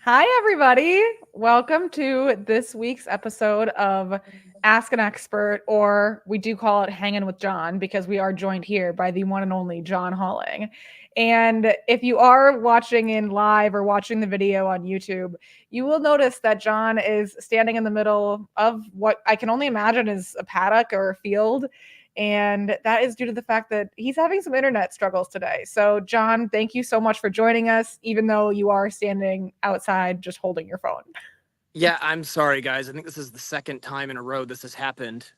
Hi, everybody. Welcome to this week's episode of Ask an Expert, or we do call it Hangin with Jon because we are joined here by the one and only Jon Holling. And if you are watching in live or watching the video on YouTube, you will notice that Jon is standing in the middle of what I can only imagine is a paddock or a field. And that is due to the fact that he's having some internet struggles today. So, Jon, thank you so much for joining us, even though you are standing outside just holding your phone. Yeah, I'm sorry, guys. I think this is the second time in a row this has happened.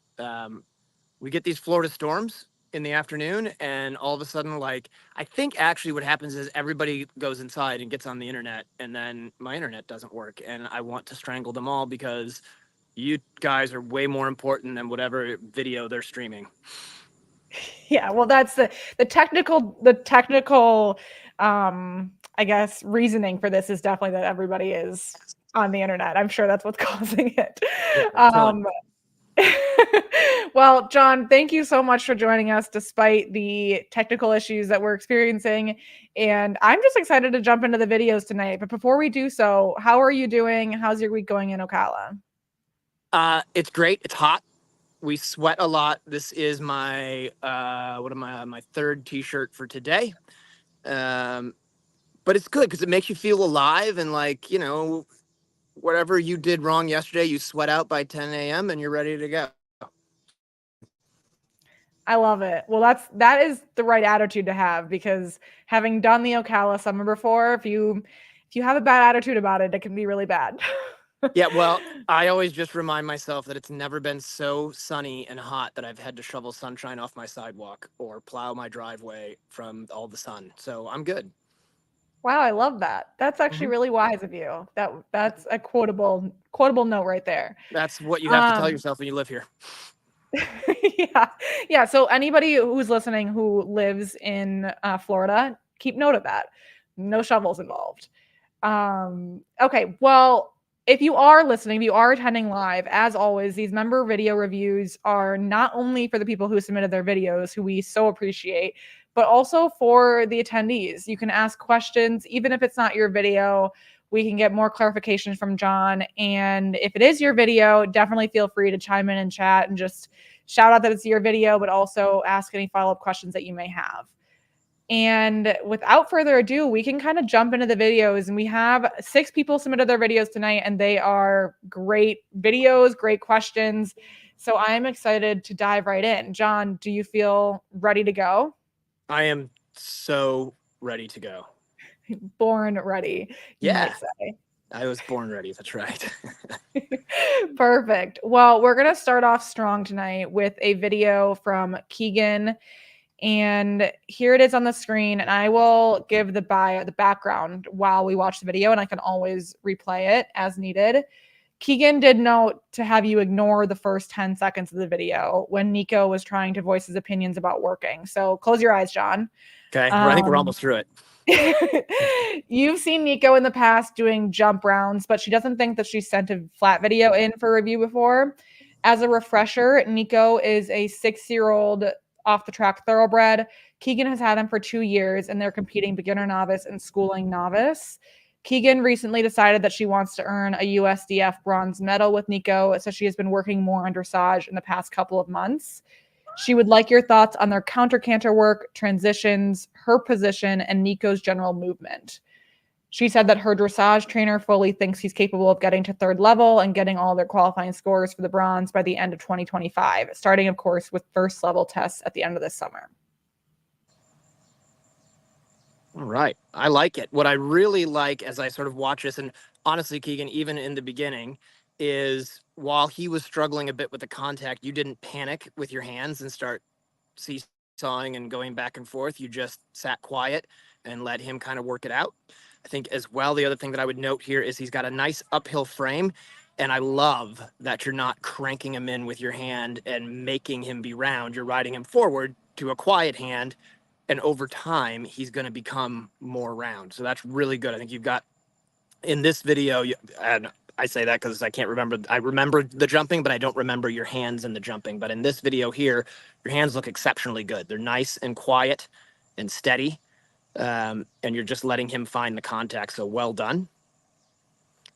We get these Florida storms in the afternoon, and all of a sudden, I think actually what happens is everybody goes inside and gets on the internet, and then my internet doesn't work, and I want to strangle them all because you guys are way more important than whatever video they're streaming. Yeah, well, that's the technical I guess reasoning for this is definitely that everybody is on the internet. I'm sure that's what's causing it. Yeah, totally. Um Well, Jon, thank you so much for joining us despite the technical issues that we're experiencing. And I'm just excited to jump into the videos tonight. But before we do so, how are you doing? How's your week going in Ocala? It's great. It's hot. We sweat a lot. This is my my third t-shirt for today. Um, but it's good because it makes you feel alive and whatever you did wrong yesterday, you sweat out by 10 a.m. and you're ready to go. I love it. Well, that is the right attitude to have because having done the Ocala summer before, if you have a bad attitude about it, it can be really bad. Yeah, well, I always just remind myself that it's never been so sunny and hot that I've had to shovel sunshine off my sidewalk or plow my driveway from all the sun. So I'm good. Wow, I love that. That's actually Mhm. really wise of you. That's a quotable note right there. That's what you have to tell Um, yourself when you live here. yeah, yeah. So anybody who's listening who lives in Florida, keep note of that. No shovels involved. Okay, well, if you are listening, if you are attending live, as always, these member video reviews are not only for the people who submitted their videos, who we so appreciate, but also for the attendees. You can ask questions, even if it's not your video. We can get more clarification from Jon. And if it is your video, definitely feel free to chime in and chat and just shout out that it's your video, but also ask any follow-up questions that you may have. And without further ado, we can kind of jump into the videos. And we have 6 people submitted their videos tonight, and they are great videos, great questions. So I'm excited to dive right in. Jon, do you feel ready to go? I am so ready to go. Born ready, you Yeah, might say. I was born ready. That's right. Perfect. Well, we're going to start off strong tonight with a video from Keegan. And here it is on the screen. And I will give the background while we watch the video, and I can always replay it as needed. Keegan did note to have you ignore the first 10 seconds of the video when Nico was trying to voice his opinions about working. So close your eyes, Jon. Okay, well, I think we're almost through it. You've seen Nico in the past doing jump rounds, but she doesn't think that she sent a flat video in for review before. As a refresher, Nico is a 6-year-old off the track thoroughbred. Keegan has had him for 2 years, and they're competing beginner novice and schooling novice. Keegan recently decided that she wants to earn a USDF bronze medal with Nico, so she has been working more on dressage in the past couple of months. She would like your thoughts on their counter-canter work, transitions, her position, and Nico's general movement. She said that her dressage trainer fully thinks he's capable of getting to 3rd level and getting all their qualifying scores for the bronze by the end of 2025, starting, of course, with 1st level tests at the end of this summer. All right. I like it. What I really like as I sort of watch this, and honestly, Keegan, even in the beginning, is while he was struggling a bit with the contact, you didn't panic with your hands and start seesawing and going back and forth. You just sat quiet and let him kind of work it out. I think as well, the other thing that I would note here is he's got a nice uphill frame. And I love that you're not cranking him in with your hand and making him be round. You're riding him forward to a quiet hand, and over time he's going to become more round. So that's really good. I think you've got in this video, and I say that because I can't remember. I remember the jumping, but I don't remember your hands in the jumping. But in this video here, your hands look exceptionally good. They're nice and quiet and steady, and you're just letting him find the contact. So well done.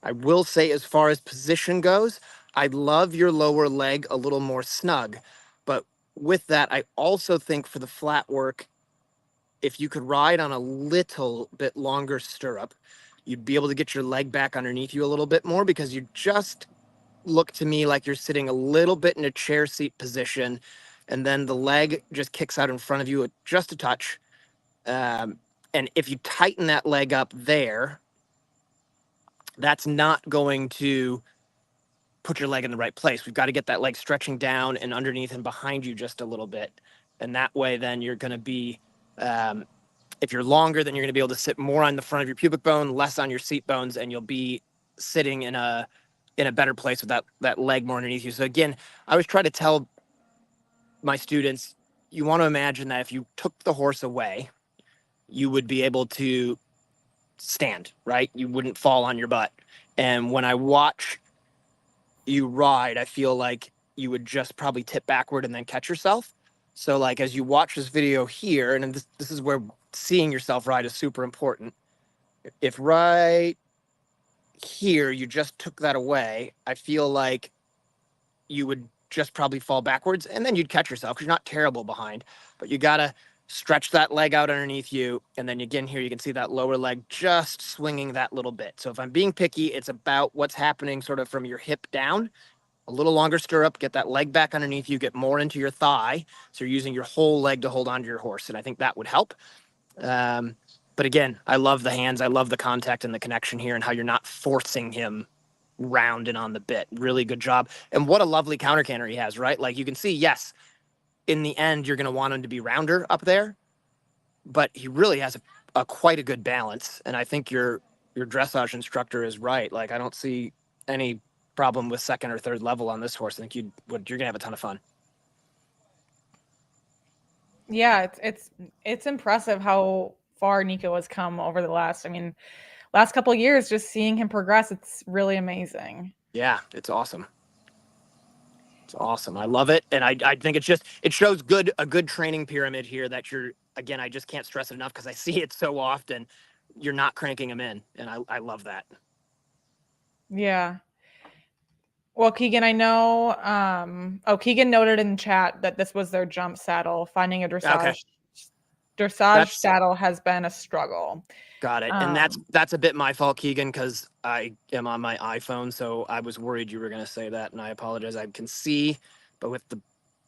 I will say, as far as position goes, I love your lower leg a little more snug. But with that, I also think for the flat work, if you could ride on a little bit longer stirrup, you'd be able to get your leg back underneath you a little bit more, because you just look to me like you're sitting a little bit in a chair seat position, and then the leg just kicks out in front of you just a touch. Um, and if you tighten that leg up there, that's not going to put your leg in the right place. We've got to get that leg stretching down and underneath and behind you just a little bit. And that way, then you're going to be, if you're longer, then you're going to be able to sit more on the front of your pubic bone, less on your seat bones, and you'll be sitting in a better place with that leg more underneath you. So again, I always try to tell my students, you want to imagine that if you took the horse away, you would be able to stand, right? You wouldn't fall on your butt. And when I watch you ride, I feel like you would just probably tip backward and then catch yourself. So like as you watch this video here, and this is where seeing yourself ride is super important. If right here you just took that away, I feel like you would just probably fall backwards, and then you'd catch yourself because you're not terrible behind, but you gotta stretch that leg out underneath you. And then again, here you can see that lower leg just swinging that little bit. So if I'm being picky, it's about what's happening sort of from your hip down, a little longer stirrup, get that leg back underneath you, get more into your thigh. So you're using your whole leg to hold onto your horse. And I think that would help. But again, I love the hands. I love the contact and the connection here, and how you're not forcing him round and on the bit. Really good job. And what a lovely counter canter he has, right? Like you can see, yes, in the end, you're going to want him to be rounder up there, but he really has a quite a good balance. And I think your dressage instructor is right. Like I don't see any problem with second or third level on this horse. I think you're going to have a ton of fun. Yeah, it's impressive how far Nico has come over the last couple of years. Just seeing him progress, it's really amazing. Yeah, it's awesome. It's awesome. I love it. And I think it shows a good training pyramid here that again, I just can't stress it enough because I see it so often. You're not cranking them in. And I love that. Yeah. Well, Keegan, I know. Keegan noted in chat that this was their jump saddle. Finding a Okay. dressage saddle has been a struggle. Got it. And that's a bit my fault, Keegan, because I am on my iPhone, so I was worried you were going to say that, and I apologize. I can see, but with the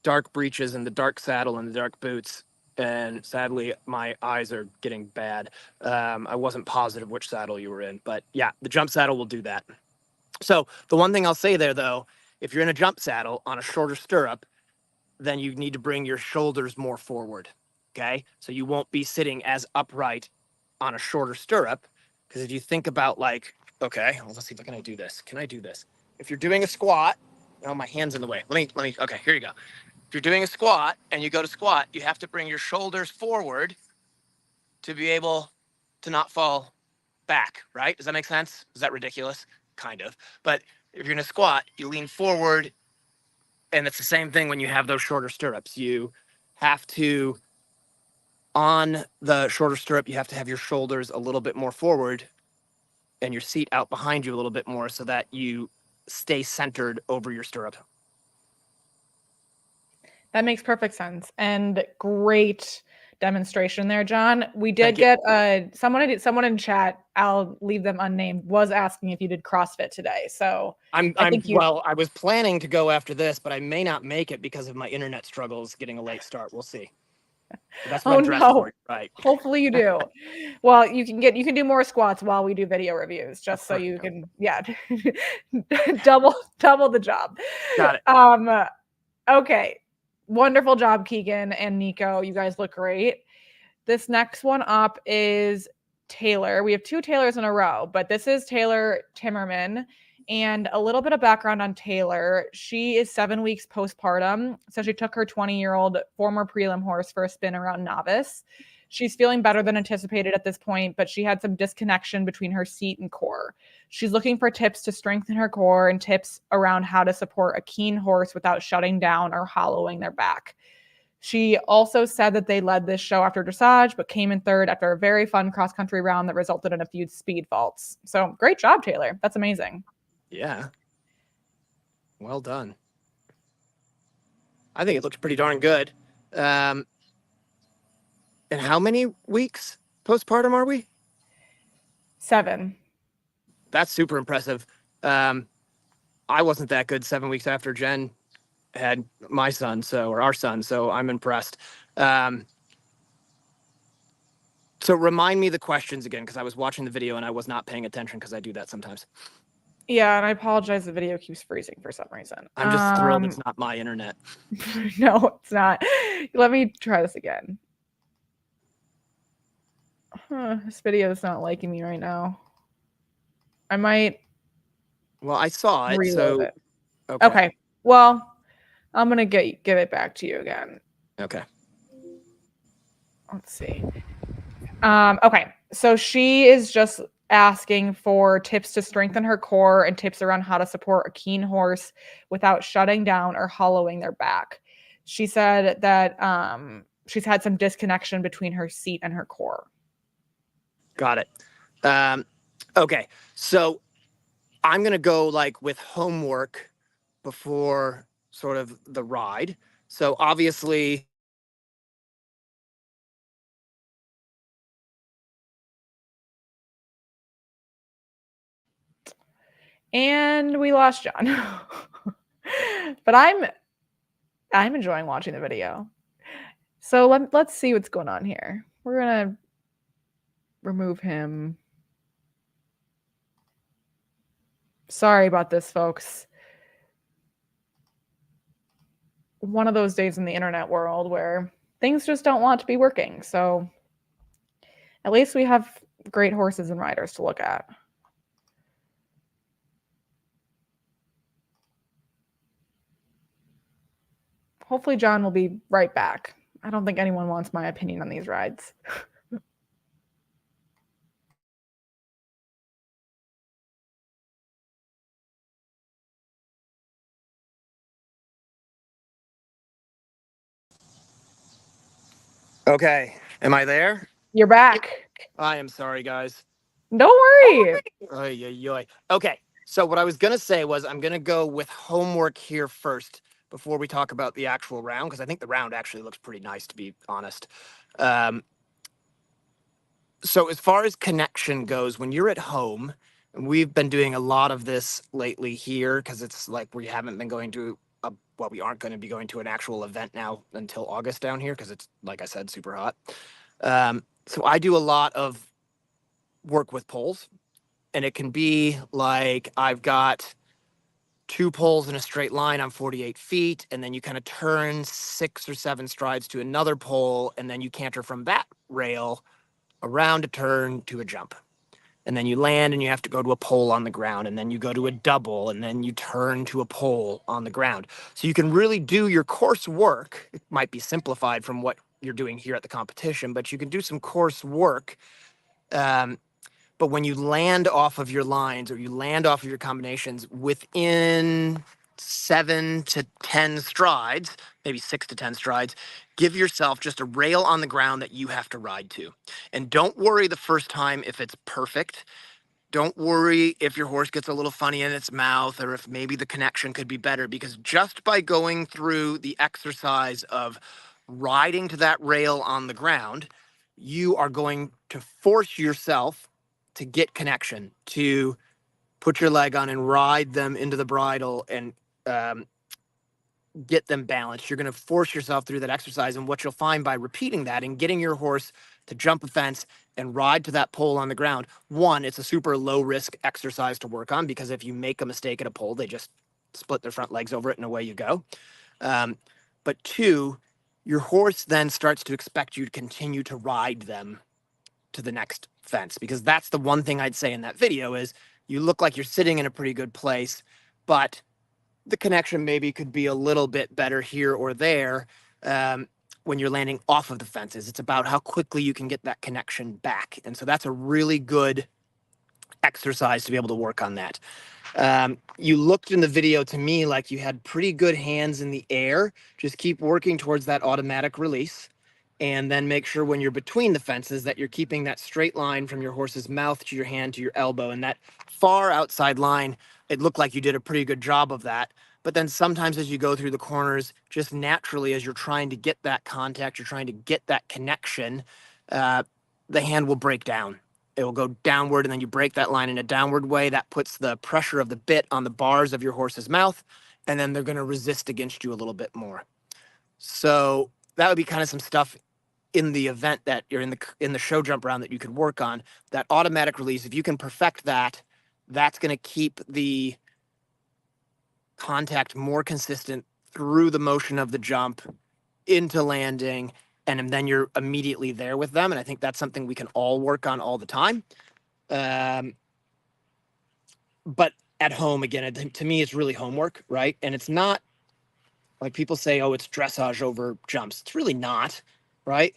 dark breeches and the dark saddle and the dark boots, and sadly my eyes are getting bad. I wasn't positive which saddle you were in, but yeah, the jump saddle will do that. So the one thing I'll say there, though, if you're in a jump saddle on a shorter stirrup, then you need to bring your shoulders more forward. Okay. So you won't be sitting as upright on a shorter stirrup. Because if you think about like, okay, well, let's see, can I do this? Can I do this? If you're doing a squat, oh, my hand's in the way. Let me, okay, here you go. If you're doing a squat and you go to squat, you have to bring your shoulders forward to be able to not fall back, right? Does that make sense? Is that ridiculous? Kind of. But if you're in a squat, you lean forward, and it's the same thing when you have those shorter stirrups. You have to, on the shorter stirrup, you have to have your shoulders a little bit more forward and your seat out behind you a little bit more so that you stay centered over your stirrup. That makes perfect sense, and great demonstration there, John. We did get someone in chat, I'll leave them unnamed, was asking if you did CrossFit today. So I was planning to go after this, but I may not make it because of my internet struggles getting a late start. We'll see. That's what I'm dressed for, right? Hopefully you do. Well, you can do more squats while we do video reviews, just so you can, double the job. Got it. Okay. Wonderful job, Keegan and Nico. You guys look great. This next one up is Taylor. We have two Taylors in a row, but this is Taylor Timmerman. And a little bit of background on Taylor. She is 7 weeks postpartum. So she took her 20-year-old former prelim horse for a spin around novice. She's feeling better than anticipated at this point, but she had some disconnection between her seat and core. She's looking for tips to strengthen her core and tips around how to support a keen horse without shutting down or hollowing their back. She also said that they led this show after dressage, but came in third after a very fun cross country round that resulted in a few speed faults. So great job, Taylor. That's amazing. Yeah. Well done. I think it looks pretty darn good. And how many weeks postpartum are we? 7. That's super impressive. I wasn't that good 7 weeks after Jen had my son, or our son, so I'm impressed. So remind me the questions again, because I was watching the video and I was not paying attention because I do that sometimes. Yeah, and I apologize. The video keeps freezing for some reason. I'm just thrilled it's not my internet. No, it's not. Let me try this again. This video is not liking me right now. I might. Well, I saw it, reload so it. Okay. Well, I'm gonna give it back to you again. Okay. Let's see. Okay, so she is just asking for tips to strengthen her core and tips around how to support a keen horse without shutting down or hollowing their back. She said that she's had some disconnection between her seat and her core. Got it. Okay, so I'm gonna go like with homework before sort of the ride. So obviously, And we lost John. But I'm enjoying watching the video. So let's see what's going on here. We're gonna remove him. Sorry about this, folks. One of those days in the internet world where things just don't want to be working. So at least we have great horses and riders to look at. Hopefully John will be right back. I don't think anyone wants my opinion on these rides. okay, am I there? You're back. I am sorry, guys. Don't worry. Okay, so what I was gonna say was I'm gonna go with homework here first before we talk about the actual round, because I think the round actually looks pretty nice, to be honest. So as far as connection goes, when you're at home, and we've been doing a lot of this lately here because it's like we haven't been going to we aren't going to be going to an actual event now until August down here because it's, like I said, super hot. So I do a lot of work with poles, and it can be like I've got 2 poles in a straight line on 48 feet, and then you kind of turn 6 or 7 strides to another pole, and then you canter from that rail around a turn to a jump. And then you land and you have to go to a pole on the ground, and then you go to a double, and then you turn to a pole on the ground. So you can really do your course work. It might be simplified from what you're doing here at the competition, but you can do some course work. But when you land off of your lines or you land off of your combinations within 7 to 10 strides, maybe 6 to 10 strides, give yourself just a rail on the ground that you have to ride to. And don't worry the first time if it's perfect. Don't worry if your horse gets a little funny in its mouth or if maybe the connection could be better, because just by going through the exercise of riding to that rail on the ground, you are going to force yourself to get connection, to put your leg on and ride them into the bridle and get them balanced. You're going to force yourself through that exercise. And what you'll find by repeating that and getting your horse to jump a fence and ride to that pole on the ground, one, it's a super low risk exercise to work on, because if you make a mistake at a pole, they just split their front legs over it and away you go. But two, your horse then starts to expect you to continue to ride them to the next fence, because that's the one thing I'd say in that video is you look like you're sitting in a pretty good place, but the connection maybe could be a little bit better here or there when you're landing off of the fences. It's about how quickly you can get that connection back. And so that's a really good exercise to be able to work on that. You looked in the video to me like you had pretty good hands in the air. Just keep working towards that automatic release. And then make sure when you're between the fences that you're keeping that straight line from your horse's mouth to your hand to your elbow. And that far outside line, it looked like you did a pretty good job of that. But then sometimes as you go through the corners, just naturally, as you're trying to get that contact, you're trying to get that connection, the hand will break down. It will go downward, and then you break that line in a downward way. That puts the pressure of the bit on the bars of your horse's mouth, and then they're going to resist against you a little bit more. So that would be kind of some stuff in the event that you're in the show jump round that you could work on. That automatic release, if you can perfect that, that's going to keep the contact more consistent through the motion of the jump into landing, and then you're immediately there with them. And I think that's something we can all work on all the time. But at home, again, to me, it's really homework, right? And it's not like people say, oh, it's dressage over jumps. It's really not, right?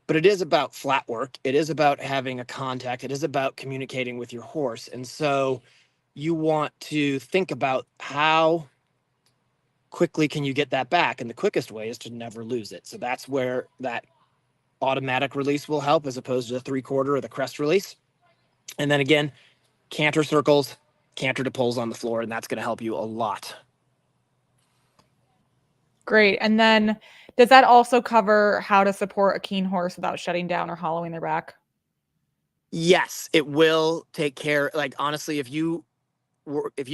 But it is about flat work. It is about having a contact. It is about communicating with your horse. And so you want to think about how quickly can you get that back? And the quickest way is to never lose it. So that's where that automatic release will help as opposed to the 3/4 or the crest release. And then again, canter circles, canter to pulls on the floor, and that's going to help you a lot. Great. And then does that also cover how to support a keen horse without shutting down or hollowing their back? Yes, it will take care. Like, honestly, if you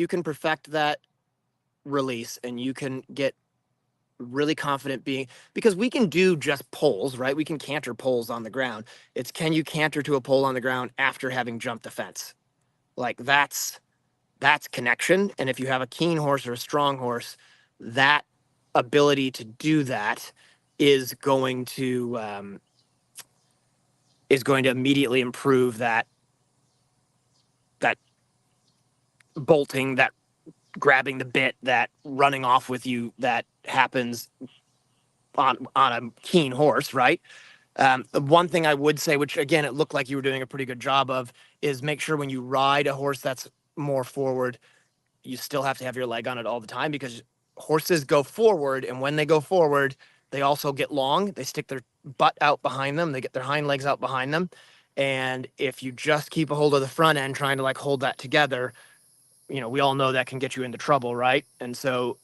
can perfect that release and you can get really confident because we can do just poles, right? We can canter poles on the ground. It's, can you canter to a pole on the ground after having jumped the fence? Like, that's connection. And if you have a keen horse or a strong horse, that ability to do that is going to immediately improve that bolting, that grabbing the bit, that running off with you that happens on a keen horse, right? The one thing I would say, which again, it looked like you were doing a pretty good job of, is make sure when you ride a horse that's more forward, you still have to have your leg on it all the time, because horses go forward, and when they go forward, they also get long. They stick their butt out behind them. They get their hind legs out behind them. And if you just keep a hold of the front end trying to like hold that together, we all know that can get you into trouble, right? And so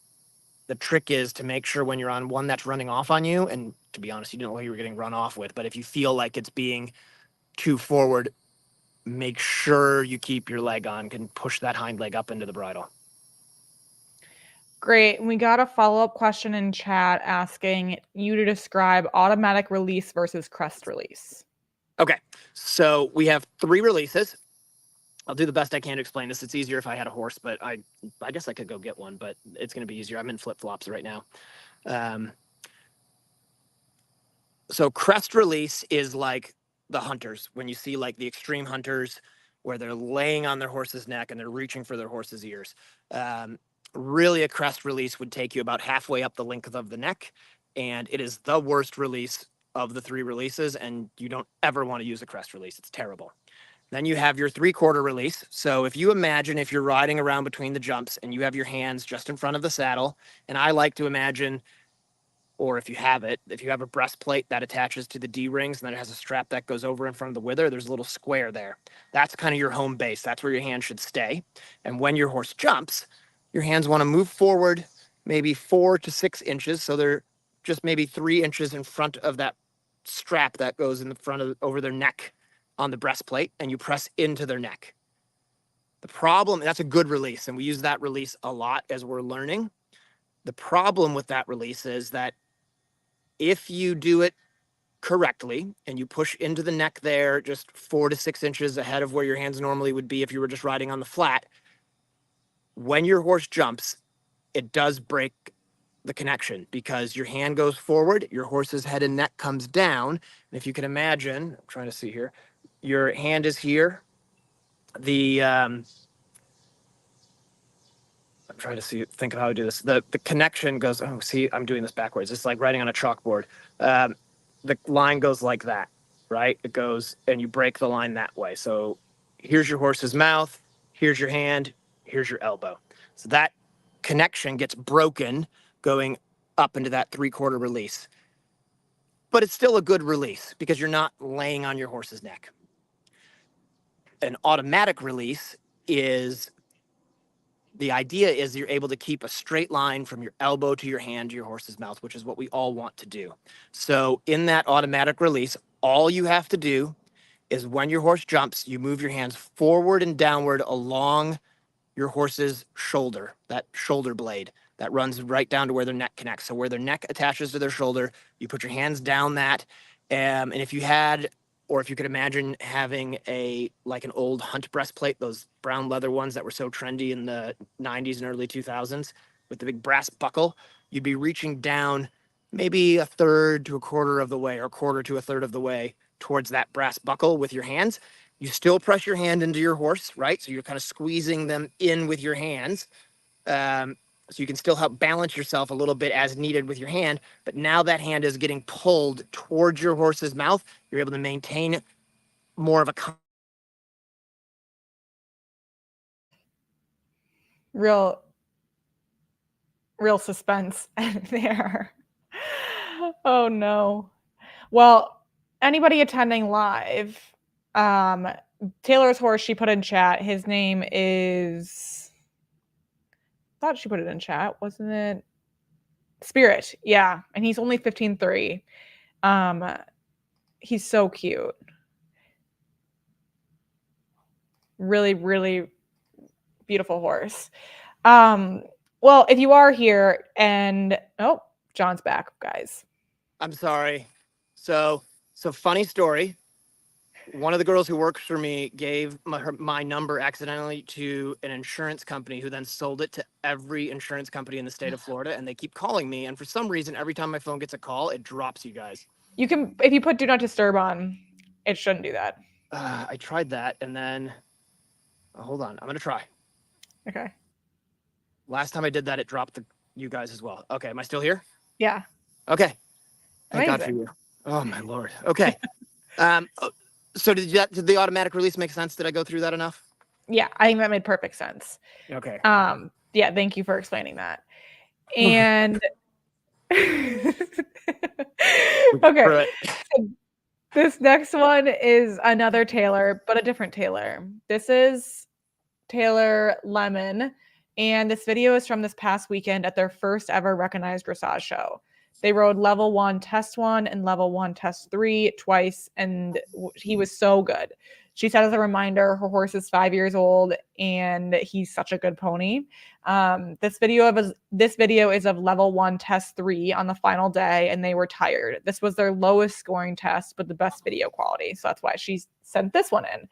the trick is to make sure when you're on one that's running off on you, and to be honest, you didn't know who you were getting run off with, but if you feel like it's being too forward, make sure you keep your leg on, can push that hind leg up into the bridle. Great. We got a follow-up question in chat asking you to describe automatic release versus crest release. Okay, so we have 3 releases. I'll do the best I can to explain this. It's easier if I had a horse, but I guess I could go get one, but it's going to be easier. I'm in flip-flops right now. So crest release is like the hunters, when you see like the extreme hunters where they're laying on their horse's neck and they're reaching for their horse's ears. Really, a crest release would take you about halfway up the length of the neck, and it is the worst release of the 3 releases, and you don't ever want to use a crest release. It's terrible. Then you have your 3/4 release. So if you imagine if you're riding around between the jumps and you have your hands just in front of the saddle, and I like to imagine, or if you have a breastplate that attaches to the D-rings and then it has a strap that goes over in front of the wither, there's a little square there. That's kind of your home base. That's where your hand should stay. And when your horse jumps, your hands want to move forward maybe 4 to 6 inches. So they're just maybe 3 inches in front of that strap that goes in the front of over their neck on the breastplate, and you press into their neck. The problem, that's a good release, and we use that release a lot as we're learning. The problem with that release is that if you do it correctly and you push into the neck there just 4 to 6 inches ahead of where your hands normally would be if you were just riding on the flat, when your horse jumps, it does break the connection because your hand goes forward, your horse's head and neck comes down. And if you can imagine, I'm trying to see here, your hand is here. I'm trying to think of how to do this. The connection goes, oh, see, I'm doing this backwards. It's like writing on a chalkboard. The line goes like that, right? It goes, and you break the line that way. So here's your horse's mouth, here's your hand, here's your elbow. So that connection gets broken going up into that 3/4 release. But it's still a good release because you're not laying on your horse's neck. An automatic release is the idea is you're able to keep a straight line from your elbow to your hand to your horse's mouth, which is what we all want to do. So in that automatic release, all you have to do is when your horse jumps, you move your hands forward and downward along your horse's shoulder, that shoulder blade that runs right down to where their neck connects. So where their neck attaches to their shoulder, you put your hands down that. And if you had, or if you could imagine having like an old hunt breastplate, those brown leather ones that were so trendy in the 90s and early 2000s with the big brass buckle, you'd be reaching down maybe 1/3 to 1/4 of the way, or 1/4 to 1/3 of the way towards that brass buckle with your hands. You still press your hand into your horse, right? So you're kind of squeezing them in with your hands. So you can still help balance yourself a little bit as needed with your hand. But now that hand is getting pulled towards your horse's mouth. You're able to maintain more of a Real suspense there. Oh no. Well, anybody attending live, Taylor's horse, she put in chat, his name is, I thought she put it in chat, wasn't it? Spirit, yeah, and he's only 15.3. He's so cute. Really, really beautiful horse. Well, if you are here and John's back, guys. I'm sorry. So funny story. One of the girls who works for me gave my number accidentally to an insurance company, who then sold it to every insurance company in the state of Florida, and they keep calling me. And for some reason, every time my phone gets a call, it drops you guys. You can, if you put do not disturb on, it shouldn't do that. I tried that, and then hold on, I'm gonna try. Okay. Last time I did that, it dropped you guys as well. Okay, am I still here? Yeah. Okay. Thank Amazing. God for you. Oh my Lord. Okay. So did the automatic release make sense? Did I go through that enough? Yeah, I think that made perfect sense. Okay. Yeah, thank you for explaining that. And okay. So this next one is another Taylor, but a different Taylor. This is Taylor Lemon, and this video is from this past weekend at their first ever recognized dressage show. They rode level 1 test 1 and level 1 test 3 twice, and he was so good. She said as a reminder, her horse is 5 years old and he's such a good pony. This video is of level 1 test 3 on the final day, and they were tired. This was their lowest scoring test, but the best video quality. So that's why she sent this one in.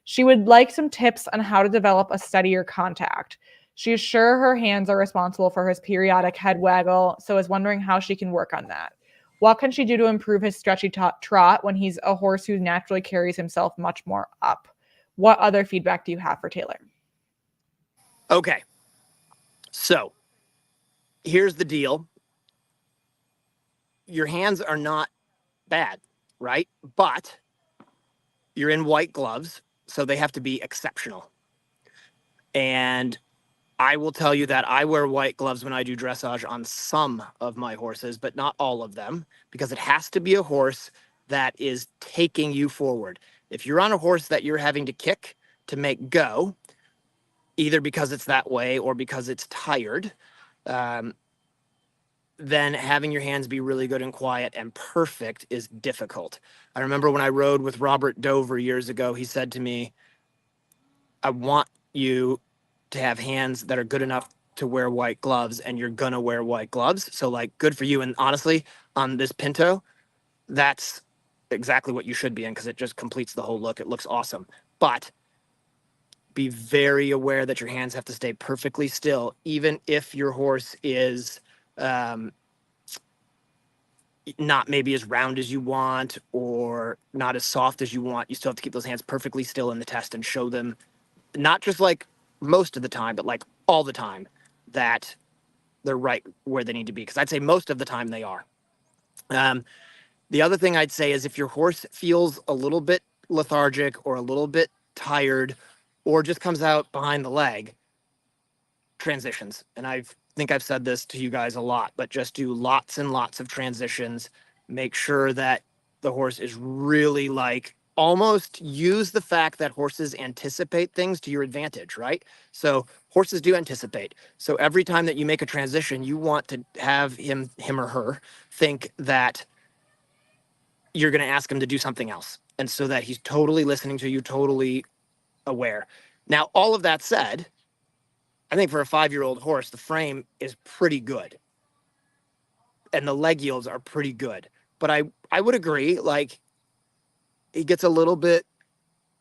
She would like some tips on how to develop a steadier contact. She is sure her hands are responsible for his periodic head waggle, so is wondering how she can work on that. What can she do to improve his stretchy trot when he's a horse who naturally carries himself much more up? What other feedback do you have for Taylor? Okay. So here's the deal. Your hands are not bad, right? But you're in white gloves, so they have to be exceptional. And I will tell you that I wear white gloves when I do dressage on some of my horses, but not all of them, because it has to be a horse that is taking you forward. If you're on a horse that you're having to kick to make go, either because it's that way or because it's tired, then having your hands be really good and quiet and perfect is difficult. I remember when I rode with Robert Dover years ago, he said to me, I want you to have hands that are good enough to wear white gloves, and you're gonna wear white gloves. So like, good for you. And honestly, on this Pinto, that's exactly what you should be in, because it just completes the whole look. It looks awesome. But be very aware that your hands have to stay perfectly still, even if your horse is not maybe as round as you want or not as soft as you want. You still have to keep those hands perfectly still in the test and show them, not just like most of the time, but like all the time, that they're right where they need to be. Because I'd say most of the time they are. The other thing I'd say is if your horse feels a little bit lethargic or a little bit tired, or just comes out behind the leg, transitions. And I think I've said this to you guys a lot, but just do lots and lots of transitions. Make sure that the horse is really like almost use the fact that horses anticipate things to your advantage, right? So horses do anticipate. So every time that you make a transition, you want to have him or her think that you're going to ask him to do something else. And so that he's totally listening to you, totally aware. Now, all of that said, I think for a 5-year-old horse, the frame is pretty good and the leg yields are pretty good. But I would agree, like he gets a little bit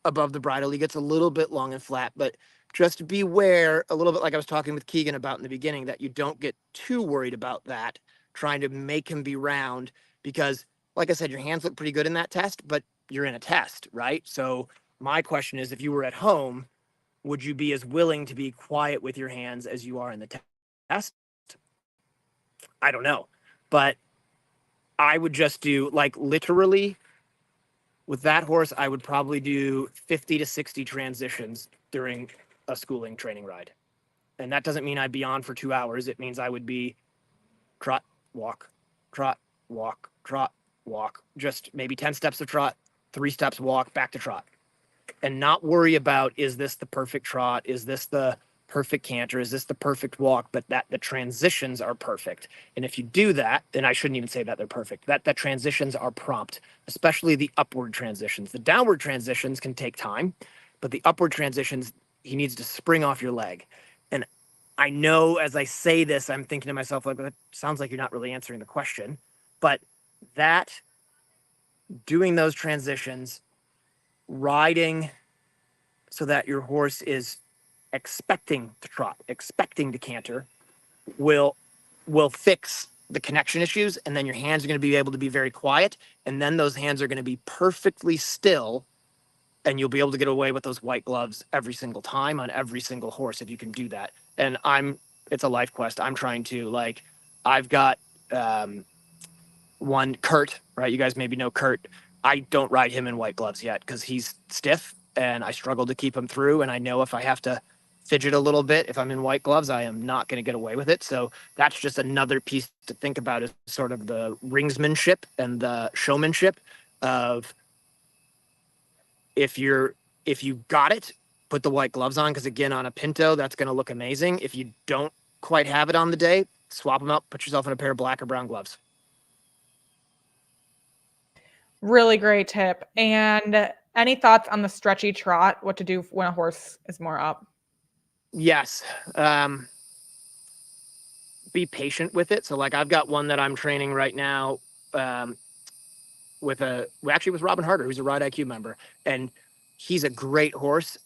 above the bridle, he gets a little bit long and flat, but just beware a little bit, like I was talking with Keegan about in the beginning, that you don't get too worried about that, trying to make him be round, because like I said, your hands look pretty good in that test, but you're in a test, right? So my question is, if you were at home, would you be as willing to be quiet with your hands as you are in the test? I don't know. But I would just do, like, literally with that horse, I would probably do 50 to 60 transitions during a schooling training ride. And that doesn't mean I'd be on for 2 hours. It means I would be trot, walk, trot, walk, trot, walk, just maybe 10 steps of trot, 3 steps walk, back to trot. And not worry about, is this the perfect trot? Is this the perfect canter? Is this the perfect walk? But that the transitions are perfect. And if you do that, and I shouldn't even say that they're perfect, that transitions are prompt, especially the upward transitions. The downward transitions can take time, but the upward transitions, he needs to spring off your leg. And I know as I say this, I'm thinking to myself, like, that sounds like you're not really answering the question. But that doing those transitions, riding so that your horse is expecting to trot, expecting to canter, will fix the connection issues, and then your hands are going to be able to be very quiet, and then those hands are going to be perfectly still, and you'll be able to get away with those white gloves every single time on every single horse if you can do that. And it's a life quest. I'm trying to, like, I've got one, Kurt, right? You guys maybe know Kurt. I don't ride him in white gloves yet because he's stiff and I struggle to keep him through. And I know if I have to fidget a little bit, if I'm in white gloves, I am not going to get away with it. So that's just another piece to think about, is sort of the ringsmanship and the showmanship of, if you got it, put the white gloves on. Because again, on a Pinto, that's going to look amazing. If you don't quite have it on the day, swap them out, put yourself in a pair of black or brown gloves. Really great tip. And any thoughts on the stretchy trot? What to do when a horse is more up? Yes. Be patient with it. So, like, I've got one that I'm training right now, with Robin Harder, who's a Ride IQ member, and he's a great horse.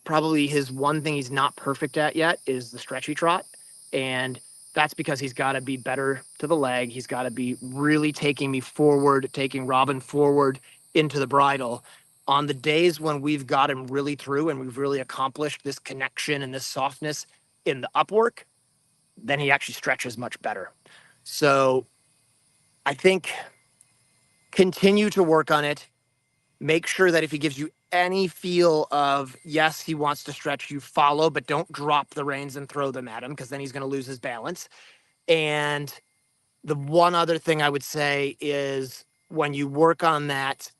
Probably his one thing he's not perfect at yet is the stretchy trot, and that's because he's got to be better to the leg. He's got to be really taking me forward, taking Robin forward into the bridle. On the days when we've got him really through and we've really accomplished this connection and this softness in the upwork, then he actually stretches much better. So I think continue to work on it. Make sure that if he gives you any feel of, yes, he wants to stretch, you follow, but don't drop the reins and throw them at him, because then he's going to lose his balance. And the one other thing I would say is, when you work on that,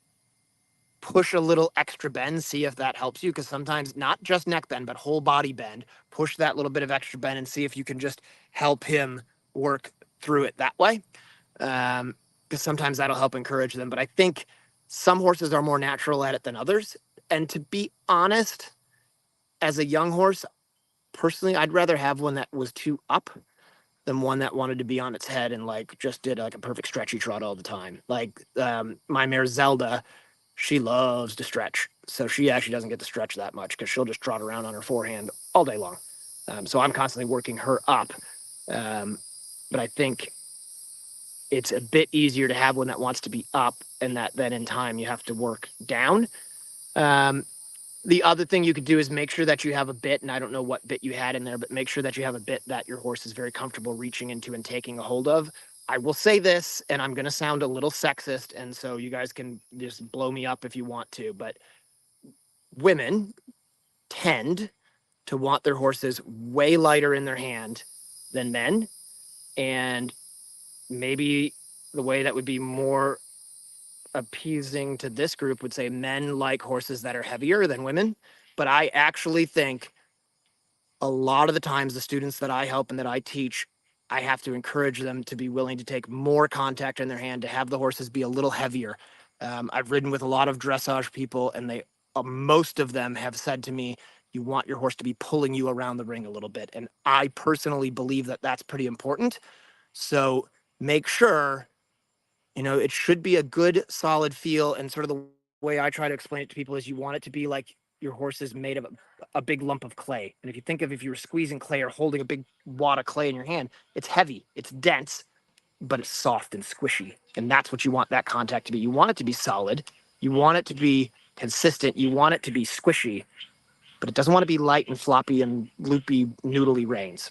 push a little extra bend, see if that helps you, because sometimes not just neck bend, but whole body bend. Push that little bit of extra bend and see if you can just help him work through it that way. Because sometimes that'll help encourage them. But I think some horses are more natural at it than others. And to be honest, as a young horse, personally, I'd rather have one that was too up than one that wanted to be on its head and, like, just did like a perfect stretchy trot all the time. Like, my mare Zelda, she loves to stretch. So she actually doesn't get to stretch that much because she'll just trot around on her forehand all day long. So I'm constantly working her up. But I think it's a bit easier to have one that wants to be up, and that then in time you have to work down. The other thing you could do is make sure that you have a bit, and I don't know what bit you had in there, but make sure that you have a bit that your horse is very comfortable reaching into and taking a hold of. I will say this, and I'm going to sound a little sexist, and so you guys can just blow me up if you want to, but women tend to want their horses way lighter in their hand than men. And maybe the way that would be more appeasing to this group would say men like horses that are heavier than women. But I actually think a lot of the times the students that I help and that I teach, I have to encourage them to be willing to take more contact in their hand, to have the horses be a little heavier. I've ridden with a lot of dressage people, and they most of them have said to me, you want your horse to be pulling you around the ring a little bit. And I personally believe that that's pretty important. So make sure, it should be a good solid feel. And sort of the way I try to explain it to people is you want it to be like your horse is made of a big lump of clay. And if you think of if you were squeezing clay or holding a big wad of clay in your hand, it's heavy, it's dense, but it's soft and squishy. And that's what you want that contact to be. You want it to be solid. You want it to be consistent. You want it to be squishy, but it doesn't want to be light and floppy and loopy, noodly reins.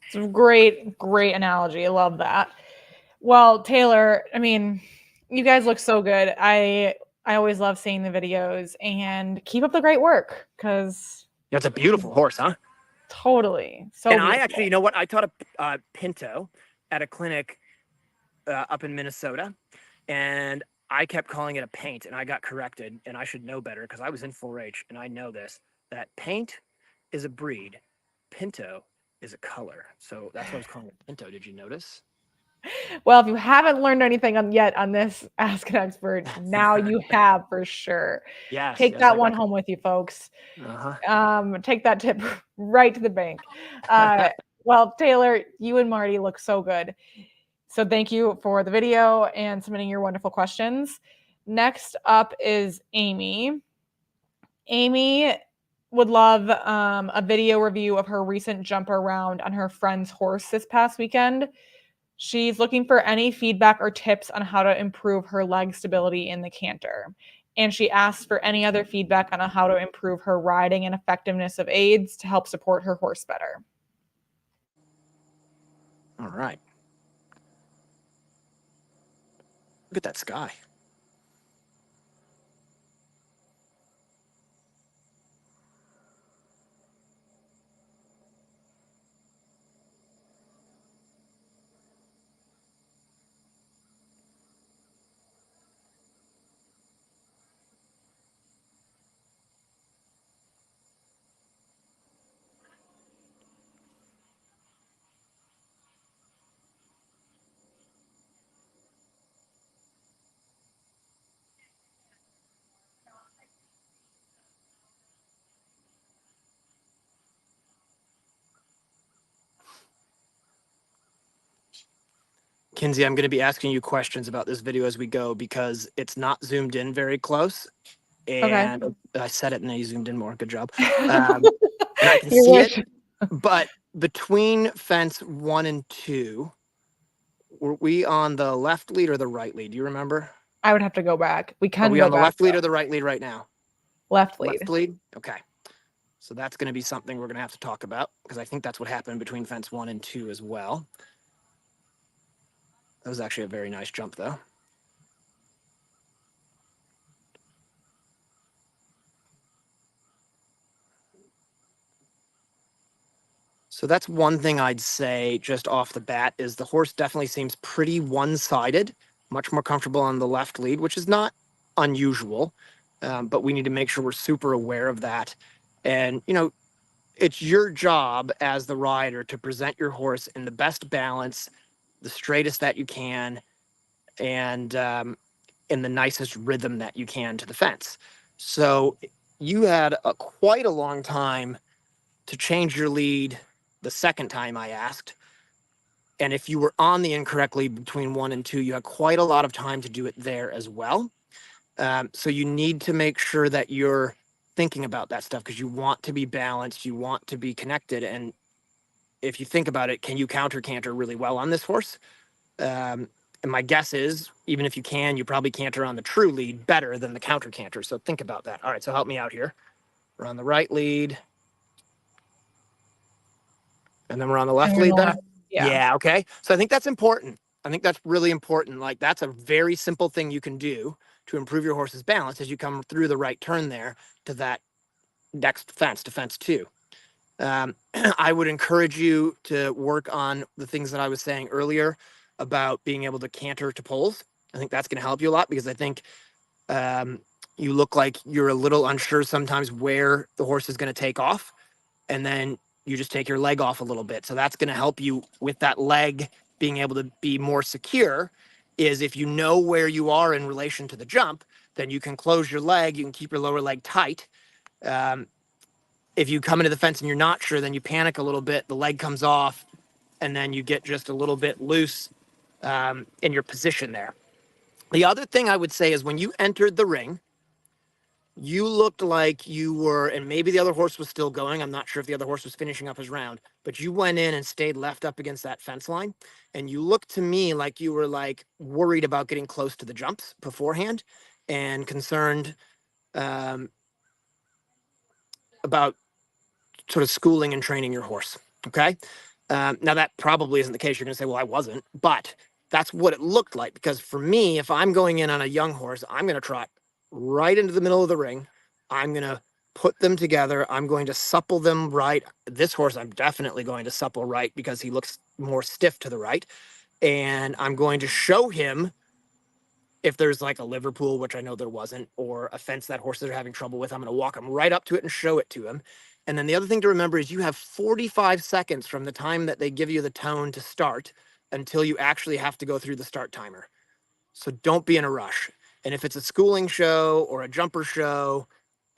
It's a great, great analogy. I love that. Well, Taylor, I mean, you guys look so good. I always love seeing the videos, and keep up the great work, because It's a beautiful horse, huh? totally. So And beautiful. I actually, you know what? I taught a Pinto at a clinic up in Minnesota, and I kept calling it a paint, and I got corrected, and I should know better because I was in 4-H, and I know this, that paint is a breed, Pinto is a color. So that's what I was calling it Pinto. Did you notice? Well, if you haven't learned anything yet on this Ask an Expert, now you have for sure. Yes, Take yes, that I one got. home with you, folks. Uh-huh. Take that tip right to the bank. Well, Taylor, you and Marty look so good. So thank you for the video and submitting your wonderful questions. Next up is Amy. Amy would love a video review of her recent jump around on her friend's horse this past weekend. She's looking for any feedback or tips on how to improve her leg stability in the canter. And she asks for any other feedback on how to improve her riding and effectiveness of aids to help support her horse better. All right. Look at that sky. Kinsey, I'm going to be asking you questions about this video as we go because it's not zoomed in very close. Okay. And I said it and then you zoomed in more. Good job. And I can You see wish. it. But between fence 1 and 2, were we on the left lead or the right lead? Do you remember? I would have to go back. We Are can we go on the back. left lead or the right lead right now? Left lead. Left lead? Okay. So that's going to be something we're going to have to talk about because I think that's what happened between fence 1 and 2 as well. That was actually a very nice jump, though. So that's one thing I'd say just off the bat is the horse definitely seems pretty one-sided, much more comfortable on the left lead, which is not unusual, but we need to make sure we're super aware of that. And, it's your job as the rider to present your horse in the best balance, the straightest that you can, and in the nicest rhythm that you can to the fence. So you had quite a long time to change your lead the second time I asked. And if you were on the incorrect lead between 1 and 2, you had quite a lot of time to do it there as well. So you need to make sure that you're thinking about that stuff because you want to be balanced, you want to be connected. And if you think about it, can you counter canter really well on this horse? And my guess is, even if you can, you probably canter on the true lead better than the counter canter. So think about that. All right, so help me out here. We're on the right lead. And then we're on the left lead then? Yeah, okay. So I think that's important. I think that's really important. Like, that's a very simple thing you can do to improve your horse's balance as you come through the right turn there to that next fence, to fence 2. I would encourage you to work on the things that I was saying earlier about being able to canter to poles. I think that's going to help you a lot, because I think you look like you're a little unsure sometimes where the horse is going to take off, and then you just take your leg off a little bit. So that's going to help you with that leg being able to be more secure. Is if you know where you are in relation to the jump, then you can close your leg, you can keep your lower leg tight. If you come into the fence and you're not sure, then you panic a little bit, the leg comes off, and then you get just a little bit loose in your position there. The other thing I would say is when you entered the ring, you looked like you were, and maybe the other horse was still going. I'm not sure if the other horse was finishing up his round, but you went in and stayed left up against that fence line. And you looked to me like you were like worried about getting close to the jumps beforehand and concerned about sort of schooling and training your horse. Okay. Now that probably isn't the case. You're going to say, well, I wasn't, but that's what it looked like. Because for me, if I'm going in on a young horse, I'm going to trot right into the middle of the ring. I'm going to put them together. I'm going to supple them right. This horse, I'm definitely going to supple right because he looks more stiff to the right. And I'm going to show him if there's like a Liverpool, which I know there wasn't, or a fence that horses are having trouble with. I'm going to walk him right up to it and show it to him. And then the other thing to remember is you have 45 seconds from the time that they give you the tone to start until you actually have to go through the start timer. So don't be in a rush. And if it's a schooling show or a jumper show,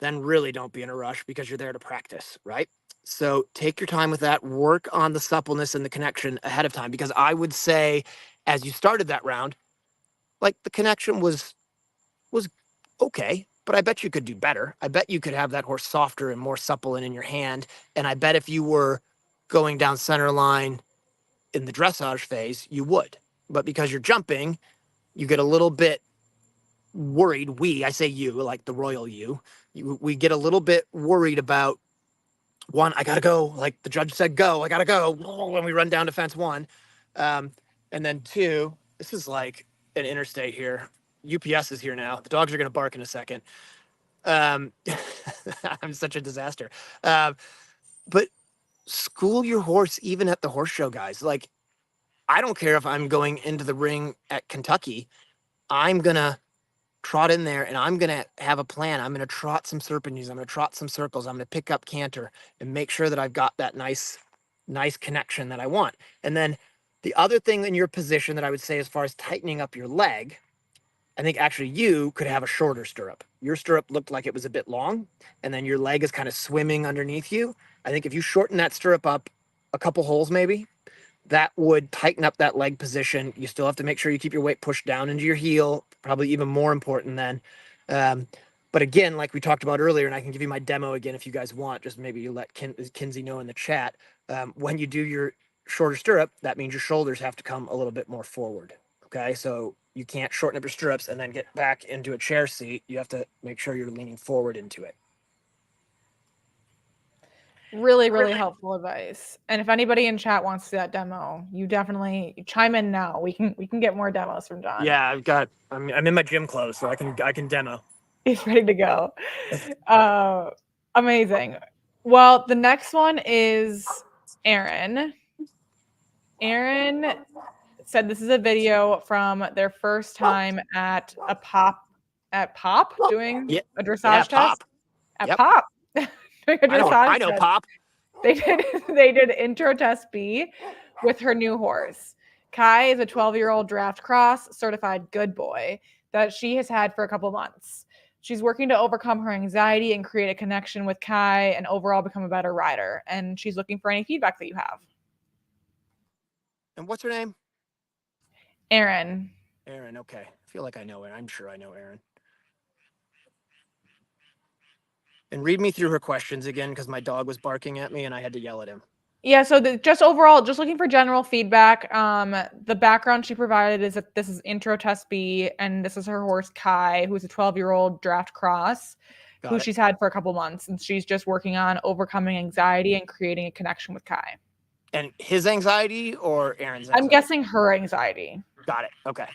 then really don't be in a rush because you're there to practice, right? So take your time with that, work on the suppleness and the connection ahead of time, because I would say as you started that round, like the connection was okay, but I bet you could do better. I bet you could have that horse softer and more supple and in your hand. And I bet if you were going down center line in the dressage phase, you would. But because you're jumping, you get a little bit worried. I say you, like the royal we get a little bit worried about, one, I got to go. Like the judge said, go, I got to go when we run down to fence 1. And then 2, this is like an interstate here. UPS is here now. The dogs are going to bark in a second. I'm such a disaster. But school your horse even at the horse show, guys. Like, I don't care if I'm going into the ring at Kentucky. I'm going to trot in there and I'm going to have a plan. I'm going to trot some serpentines. I'm going to trot some circles. I'm going to pick up canter and make sure that I've got that nice connection that I want. And then the other thing in your position that I would say as far as tightening up your leg, I think actually you could have a shorter stirrup. Your stirrup looked like it was a bit long, and then your leg is kind of swimming underneath you. I think if you shorten that stirrup up a couple holes, maybe, that would tighten up that leg position. You still have to make sure you keep your weight pushed down into your heel, probably even more important then. But again, like we talked about earlier, and I can give you my demo again if you guys want, just maybe you let Kinsey know in the chat. When you do your shorter stirrup, that means your shoulders have to come a little bit more forward. Okay, so you can't shorten up your stirrups and then get back into a chair seat. You have to make sure you're leaning forward into it. Really, really helpful advice. And if anybody in chat wants to see that demo, you definitely chime in now. We can get more demos from Jon. Yeah, I'm in my gym clothes, so I can demo. He's ready to go. Amazing. Well, the next one is Aaron. Aaron said this is a video from their first time at Pop doing a dressage test. At Pop. Doing a dressage I know test. Pop. They did intro test B with her new horse. Kai is a 12-year-old draft cross certified good boy that she has had for a couple months. She's working to overcome her anxiety and create a connection with Kai and overall become a better rider. And she's looking for any feedback that you have. And what's her name? Aaron. Aaron, okay. I feel like I know her. I'm sure I know Aaron. And read me through her questions again, because my dog was barking at me and I had to yell at him. Yeah, so just overall, just looking for general feedback. The background she provided is that this is intro test B, and this is her horse Kai, who's a 12-year-old draft cross, who she's had for a couple months, and she's just working on overcoming anxiety and creating a connection with Kai. And his anxiety or Aaron's anxiety? I'm guessing her anxiety. Got it. Okay.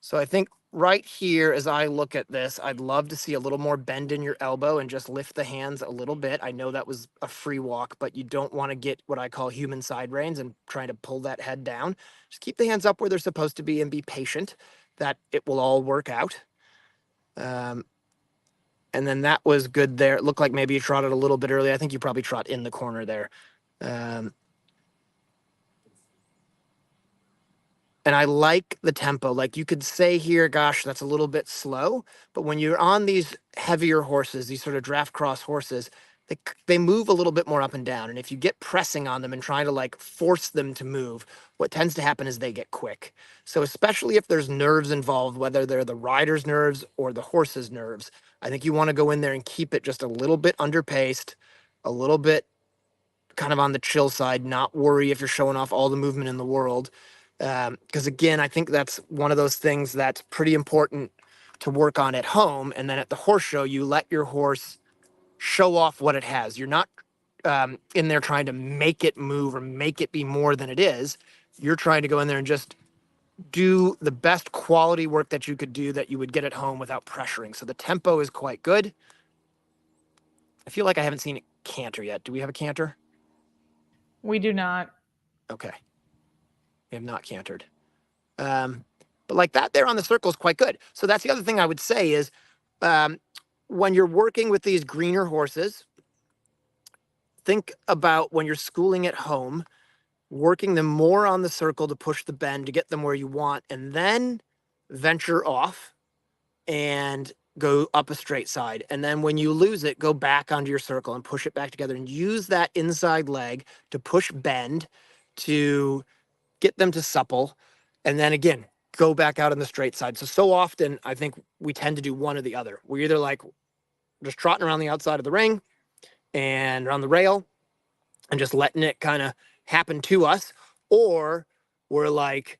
So I think right here, as I look at this, I'd love to see a little more bend in your elbow and just lift the hands a little bit. I know that was a free walk, but you don't want to get what I call human side reins and trying to pull that head down. Just keep the hands up where they're supposed to be and be patient that it will all work out. Um, and then that was good there. It looked like maybe you trotted a little bit early. I think you probably trot in the corner there. Um, and I like the tempo. Like you could say here, gosh, that's a little bit slow. But when you're on these heavier horses, these sort of draft cross horses, they move a little bit more up and down. And if you get pressing on them and trying to like force them to move, what tends to happen is they get quick. So especially if there's nerves involved, whether they're the rider's nerves or the horse's nerves, I think you want to go in there and keep it just a little bit underpaced, a little bit kind of on the chill side, not worry if you're showing off all the movement in the world. Because again, I think that's one of those things that's pretty important to work on at home. And then at the horse show, you let your horse show off what it has. You're not in there trying to make it move or make it be more than it is. You're trying to go in there and just do the best quality work that you could do that you would get at home without pressuring. So the tempo is quite good. I feel like I haven't seen it canter yet. Do we have a canter? We do not. Okay. We have not cantered. But like that there on the circle is quite good. So that's the other thing I would say is um, when you're working with these greener horses, think about when you're schooling at home, working them more on the circle to push the bend to get them where you want, and then venture off and go up a straight side. And then when you lose it, go back onto your circle and push it back together and use that inside leg to push bend to get them to supple. And then again, go back out on the straight side. So often I think we tend to do one or the other. We're either like just trotting around the outside of the ring and around the rail and just letting it kind of happen to us, or we're like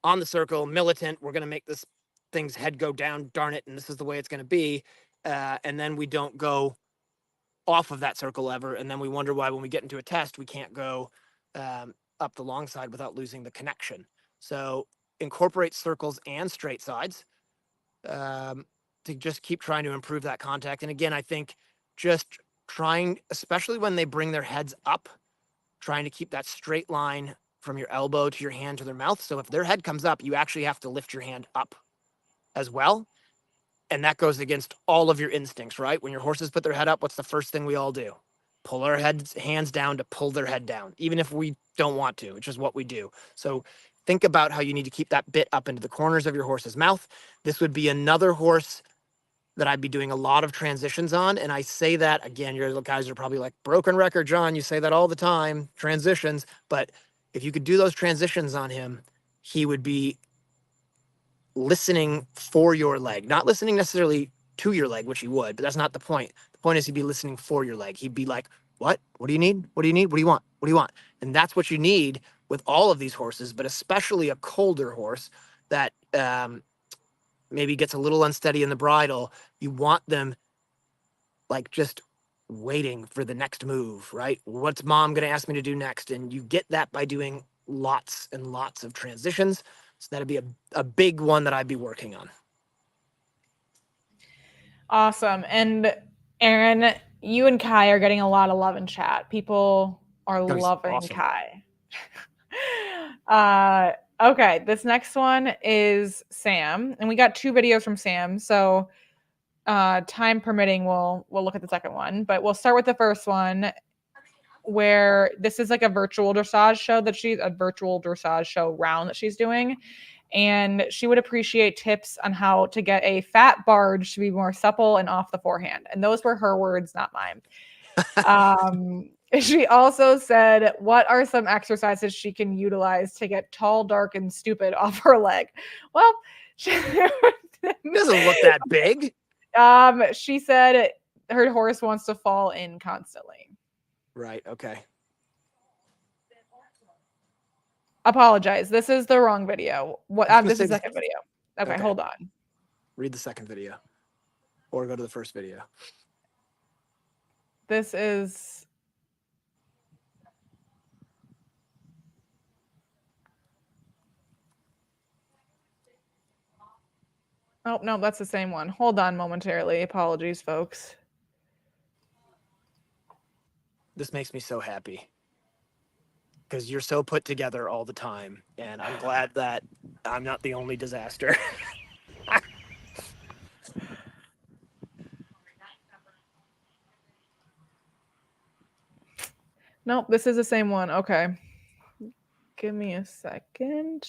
on the circle, militant, we're going to make this thing's head go down, darn it, and this is the way it's going to be. And then we don't go off of that circle ever. And then we wonder why when we get into a test, we can't go up the long side without losing the connection. So incorporate circles and straight sides to just keep trying to improve that contact. And again, I think just trying, especially when they bring their heads up, trying to keep that straight line from your elbow to your hand to their mouth. So if their head comes up, you actually have to lift your hand up as well. And that goes against all of your instincts, right? When your horses put their head up, what's the first thing we all do? Pull our hands down to pull their head down, even if we don't want to, which is what we do. So think about how you need to keep that bit up into the corners of your horse's mouth. This would be another horse that I'd be doing a lot of transitions on. And I say that again, your guys are probably like, broken record, Jon, you say that all the time, transitions. But if you could do those transitions on him, he would be listening for your leg, not listening necessarily to your leg, which he would, but that's not the point. The point is he'd be listening for your leg. He'd be like, what? What do you need? What do you need? What do you want? What do you want? And that's what you need with all of these horses, but especially a colder horse that maybe gets a little unsteady in the bridle. You want them like just waiting for the next move, right? What's mom going to ask me to do next? And you get that by doing lots and lots of transitions. So that'd be a big one that I'd be working on. Awesome. And Aaron, you and Kai are getting a lot of love in chat. People are loving Awesome. Kai. Okay, this next one is Sam, and we got 2 videos from Sam. So time permitting, we'll look at the second one, but we'll start with the first one, where this is like a virtual dressage show round that she's doing. And she would appreciate tips on how to get a fat barge to be more supple and off the forehand. And those were her words, not mine. She also said, what are some exercises she can utilize to get tall, dark, and stupid off her leg? Well, it doesn't look that big. She said her horse wants to fall in constantly. Right. Okay. Apologize. This is the wrong video. What? This is the second video. Okay, hold on. Read the second video, or go to the first video. This is. Oh, no, that's the same one. Hold on momentarily. Apologies, folks. This makes me so happy because you're so put together all the time. And I'm glad that I'm not the only disaster. Nope, this is the same one. Okay. Give me a second.